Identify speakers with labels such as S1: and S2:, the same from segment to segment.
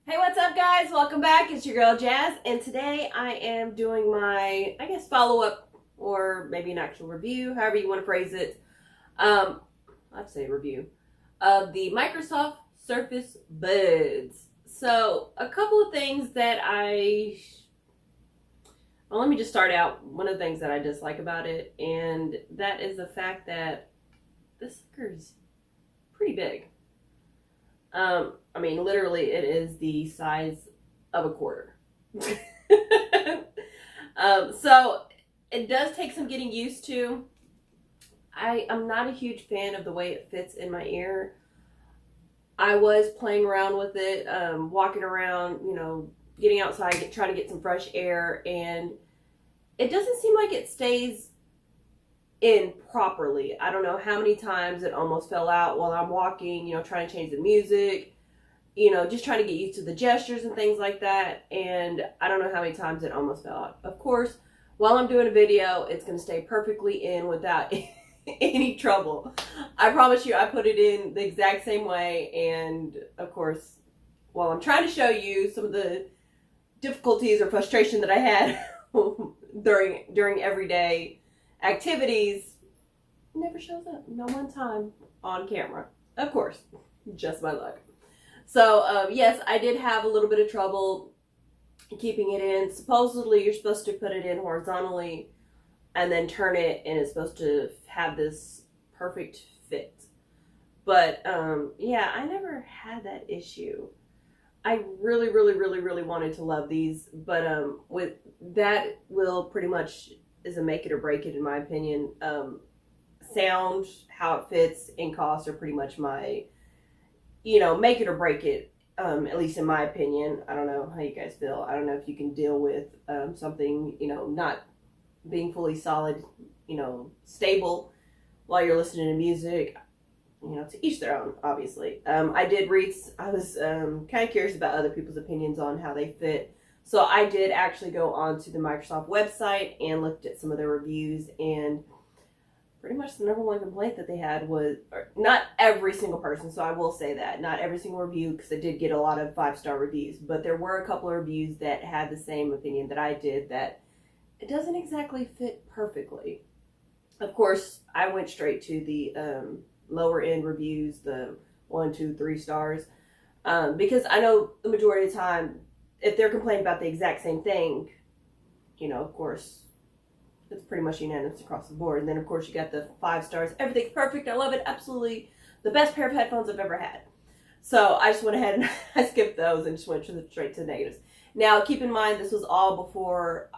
S1: Hey, what's up, guys? Welcome back. It's your girl Jazz, and today I am doing my, follow-up or maybe an actual review, however you want to phrase it. I'd say review of the Microsoft Surface Buds. So, a couple of things that let me just start out. One of the things that I dislike about it, and that is the fact that this sucker is pretty big. Literally, it is the size of a quarter. So it does take some getting used to. I'm not a huge fan of the way it fits in my ear. I was playing around with it, walking around, getting outside, trying to get some fresh air, and it doesn't seem like it stays in properly. I don't know how many times it almost fell out while I'm walking, trying to change the music, just trying to get used to the gestures and things like that. And I don't know how many times it almost fell out. Of course, while I'm doing a video, it's going to stay perfectly in without any trouble. I promise you, I put it in the exact same way. And of course, while I'm trying to show you some of the difficulties or frustration that I had during everyday activities, never shows up. No one time on camera. Of course, just my luck. So, yes, I did have a little bit of trouble keeping it in. Supposedly, you're supposed to put it in horizontally and then turn it, and it's supposed to have this perfect fit. But, yeah, I never had that issue. I really, really, really, really wanted to love these, but with that will pretty much is a make it or break it in my opinion. Sound, how it fits, and cost are pretty much my, make it or break it, at least in my opinion. I don't know how you guys feel. I don't know if you can deal with something, not being fully solid, stable while you're listening to music. To each their own, obviously. I was kind of curious about other people's opinions on how they fit. So I did actually go onto the Microsoft website and looked at some of their reviews, and pretty much the number one complaint that they had was, not every single person, so I will say that, not every single review, because I did get a lot of 5-star reviews, but there were a couple of reviews that had the same opinion that I did, that it doesn't exactly fit perfectly. Of course, I went straight to the lower end reviews, the 1, 2, 3 stars, because I know the majority of the time, if they're complaining about the exact same thing, of course, it's pretty much unanimous across the board. And then, of course, you got the 5 stars. Everything's perfect. I love it. Absolutely the best pair of headphones I've ever had. So I just went ahead and I skipped those and just went straight to the negatives. Now, keep in mind, this was all before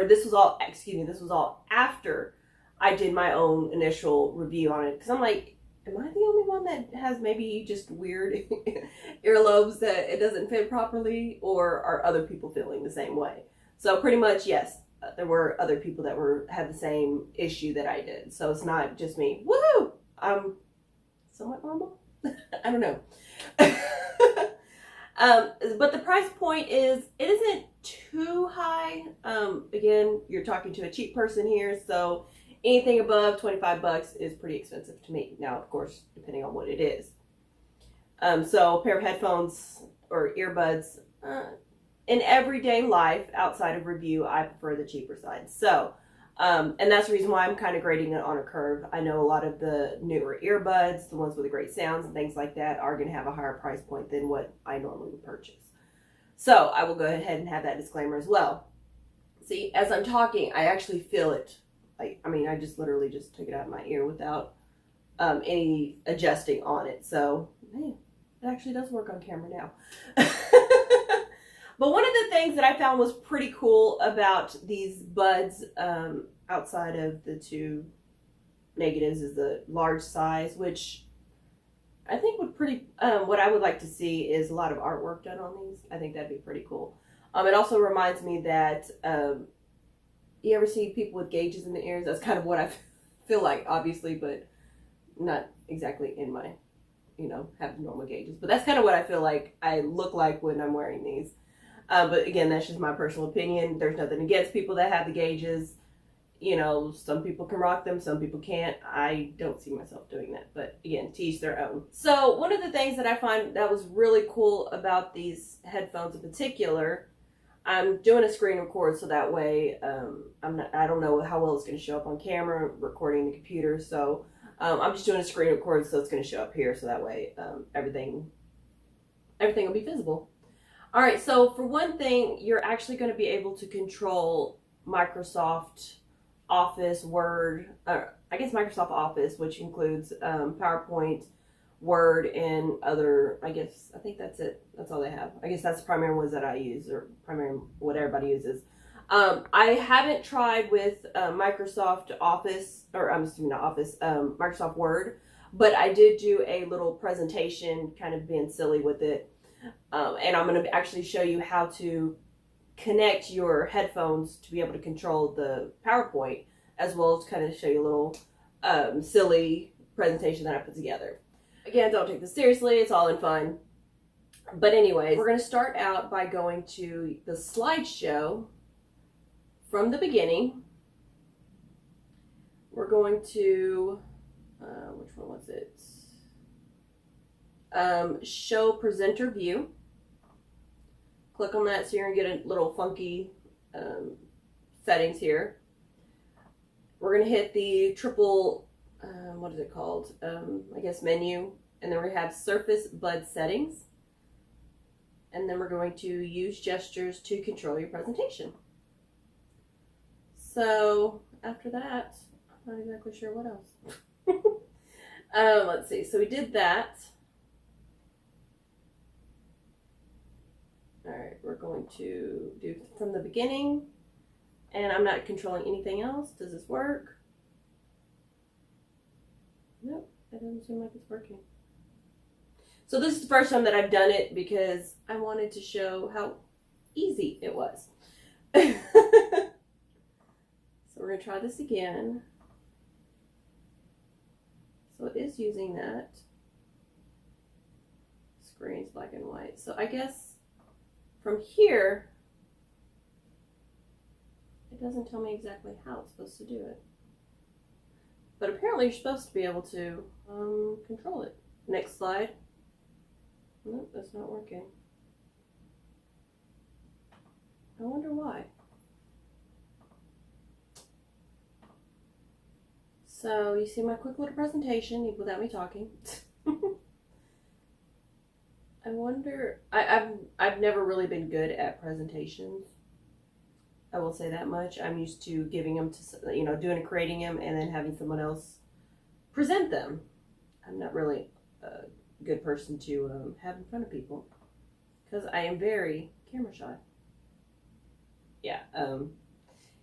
S1: this was all after I did my own initial review on it. Because I'm like, am I the only one that has maybe just weird earlobes that it doesn't fit properly? Or are other people feeling the same way? So pretty much, yes, there were other people that had the same issue that I did. So it's not just me. Woohoo! I'm somewhat normal. I don't know. But the price point it isn't too high. Again, you're talking to a cheap person here, so anything above $25 is pretty expensive to me. Now, of course, depending on what it is. So a pair of headphones or earbuds, in everyday life, outside of review, I prefer the cheaper side. So, and that's the reason why I'm kind of grading it on a curve. I know a lot of the newer earbuds, the ones with the great sounds and things like that, are going to have a higher price point than what I normally would purchase. So I will go ahead and have that disclaimer as well. See, as I'm talking, I actually feel it. I just literally just took it out of my ear without any adjusting on it. So, man, it actually does work on camera now. But one of the things that I found was pretty cool about these buds, outside of the 2 negatives, is the large size, which I think what I would like to see is a lot of artwork done on these. I think that'd be pretty cool. It also reminds me that, you ever see people with gauges in the ears? That's kind of what I feel like, obviously, but not exactly in my, have normal gauges. But that's kind of what I feel like I look like when I'm wearing these. But again, that's just my personal opinion. There's nothing against people that have the gauges. You know, some people can rock them, some people can't. I don't see myself doing that, but again, to each their own. So one of the things that I find that was really cool about these headphones in particular, I'm doing a screen record, so that way I don't know how well it's going to show up on camera, recording the computer, so I'm just doing a screen record, so it's going to show up here, so that way everything will be visible. All right, so for one thing, you're actually going to be able to control Microsoft Office, Word, I guess Microsoft Office, which includes PowerPoint, Word, and other, I think that's it. That's all they have. I guess that's the primary ones that I use, or primary what everybody uses. I haven't tried with Microsoft Office, or I'm assuming not Office, Microsoft Word, but I did do a little presentation kind of being silly with it. And I'm going to actually show you how to connect your headphones to be able to control the PowerPoint, as well as kind of show you a little silly presentation that I put together. Again, don't take this seriously, it's all in fun. But anyways, we're going to start out by going to the slideshow from the beginning. We're going to, which one was it? Show presenter view. Click on that, so you're going to get a little funky settings here. We're going to hit the triple, what is it called? I guess menu. And then we have Surface Bud settings. And then we're going to use gestures to control your presentation. So after that, I'm not exactly sure what else. Let's see. So we did that. All right, we're going to do from the beginning, and I'm not controlling anything else. Does this work? Nope, it doesn't seem like it's working. So this is the first time that I've done it because I wanted to show how easy it was. So we're going to try this again. So it is using that. Screen's black and white. So I guess from here, it doesn't tell me exactly how it's supposed to do it. But apparently you're supposed to be able to control it. Next slide. Nope, that's not working. I wonder why. So you see my quick little presentation without me talking. I wonder, I've never really been good at presentations. I will say that much. I'm used to giving them to, creating them and then having someone else present them. I'm not really a good person to have in front of people because I am very camera shy. Yeah.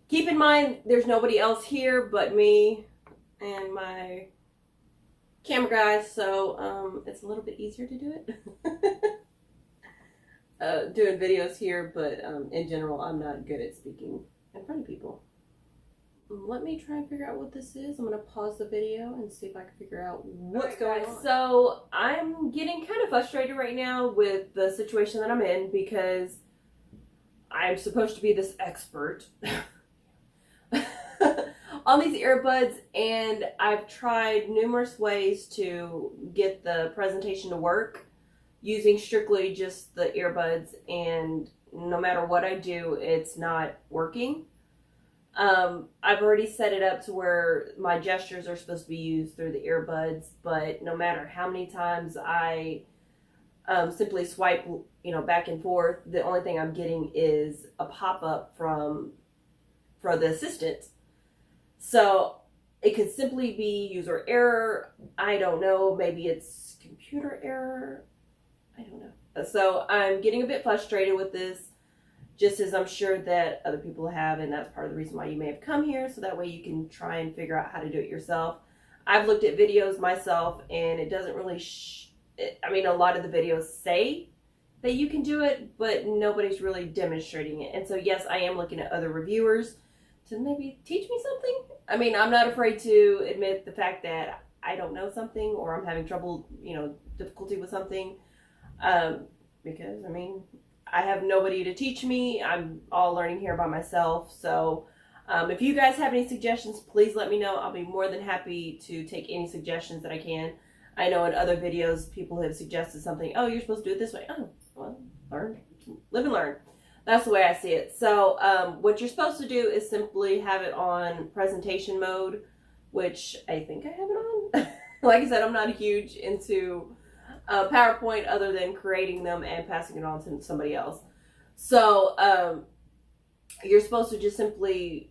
S1: Keep in mind, there's nobody else here but me and my camera guys, so it's a little bit easier to do it. Doing videos here, but in general, I'm not good at speaking in front of people. Let me try and figure out what this is. I'm going to pause the video and see if I can figure out what's going on. So I'm getting kind of frustrated right now with the situation that I'm in because I'm supposed to be this expert on these earbuds, and I've tried numerous ways to get the presentation to work using strictly just the earbuds, and no matter what I do, it's not working. I've already set it up to where my gestures are supposed to be used through the earbuds, but no matter how many times I simply swipe, back and forth, the only thing I'm getting is a pop-up for the assistant. So it could simply be user error. I don't know. Maybe it's computer error. I don't know. So I'm getting a bit frustrated with this, just as I'm sure that other people have, and that's part of the reason why you may have come here, so that way you can try and figure out how to do it yourself. I've looked at videos myself, and it doesn't really a lot of the videos say that you can do it, but nobody's really demonstrating it. And so yes, I am looking at other reviewers to maybe teach me something. I'm not afraid to admit the fact that I don't know something, or I'm having trouble, difficulty with something, because I have nobody to teach me. I'm all learning here by myself. So If you guys have any suggestions, please let me know. I'll be more than happy to take any suggestions that I can. I know in other videos, people have suggested something. Oh, you're supposed to do it this way. Oh, well, learn. Live and learn. That's the way I see it. So what you're supposed to do is simply have it on presentation mode, which I think I have it on. Like I said, I'm not huge into PowerPoint other than creating them and passing it on to somebody else. So you're supposed to just simply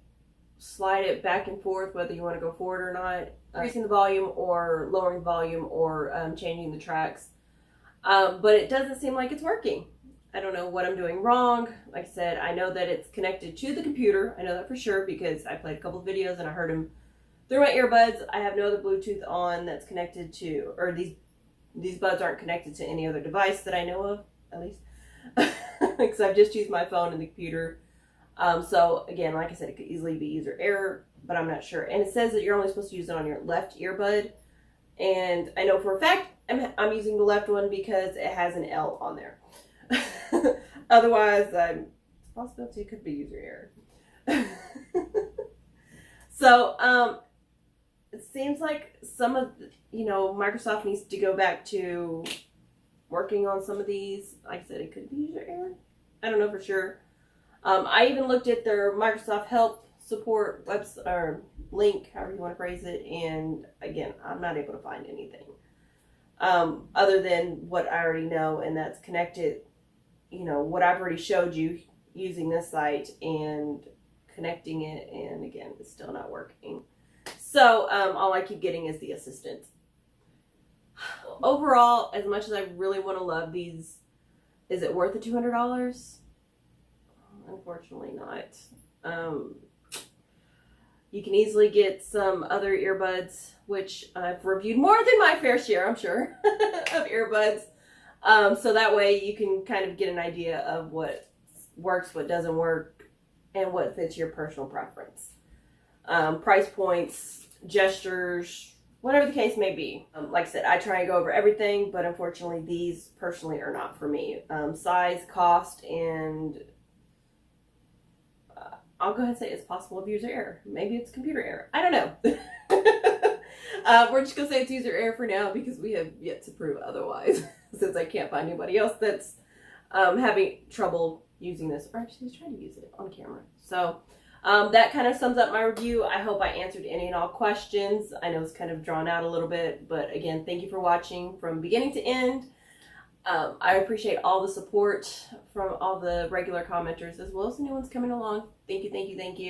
S1: slide it back and forth, whether you want to go forward or not, increasing the volume or lowering the volume or changing the tracks. But it doesn't seem like it's working. I don't know what I'm doing wrong. Like I said, I know that it's connected to the computer. I know that for sure because I played a couple of videos and I heard them through my earbuds. I have no other Bluetooth on that's connected to, or these buds aren't connected to any other device that I know of, at least. Because I've just used my phone and the computer. So again, like I said, it could easily be user error, but I'm not sure. And it says that you're only supposed to use it on your left earbud. And I know for a fact I'm using the left one because it has an L on there. Otherwise, it's a possibility it could be user error. So, it seems like some of, Microsoft needs to go back to working on some of these. Like I said, it could be user error. I don't know for sure. I even looked at their Microsoft Help support website or link, however you want to phrase it, and again, I'm not able to find anything other than what I already know, and that's connected. What I've already showed you using this site and connecting it, and again, it's still not working. So all I keep getting is the assistant. Overall, as much as I really want to love these, is it worth the $200? Unfortunately not. You can easily get some other earbuds, which I've reviewed more than my fair share, I'm sure, of earbuds. So that way you can kind of get an idea of what works, what doesn't work, and what fits your personal preference. Price points, gestures, whatever the case may be. Like I said, I try and go over everything, but unfortunately these personally are not for me. Size, cost, and I'll go ahead and say it's possible of user error. Maybe it's computer error. I don't know. We're just going to say it's user error for now because we have yet to prove otherwise. Since I can't find anybody else that's having trouble using this. Or actually was trying to use it on camera. So that kind of sums up my review. I hope I answered any and all questions. I know it's kind of drawn out a little bit. But again, thank you for watching from beginning to end. I appreciate all the support from all the regular commenters as well as the new ones coming along. Thank you, thank you, thank you.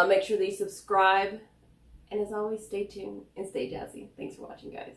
S1: Make sure that you subscribe. And as always, stay tuned and stay jazzy. Thanks for watching, guys.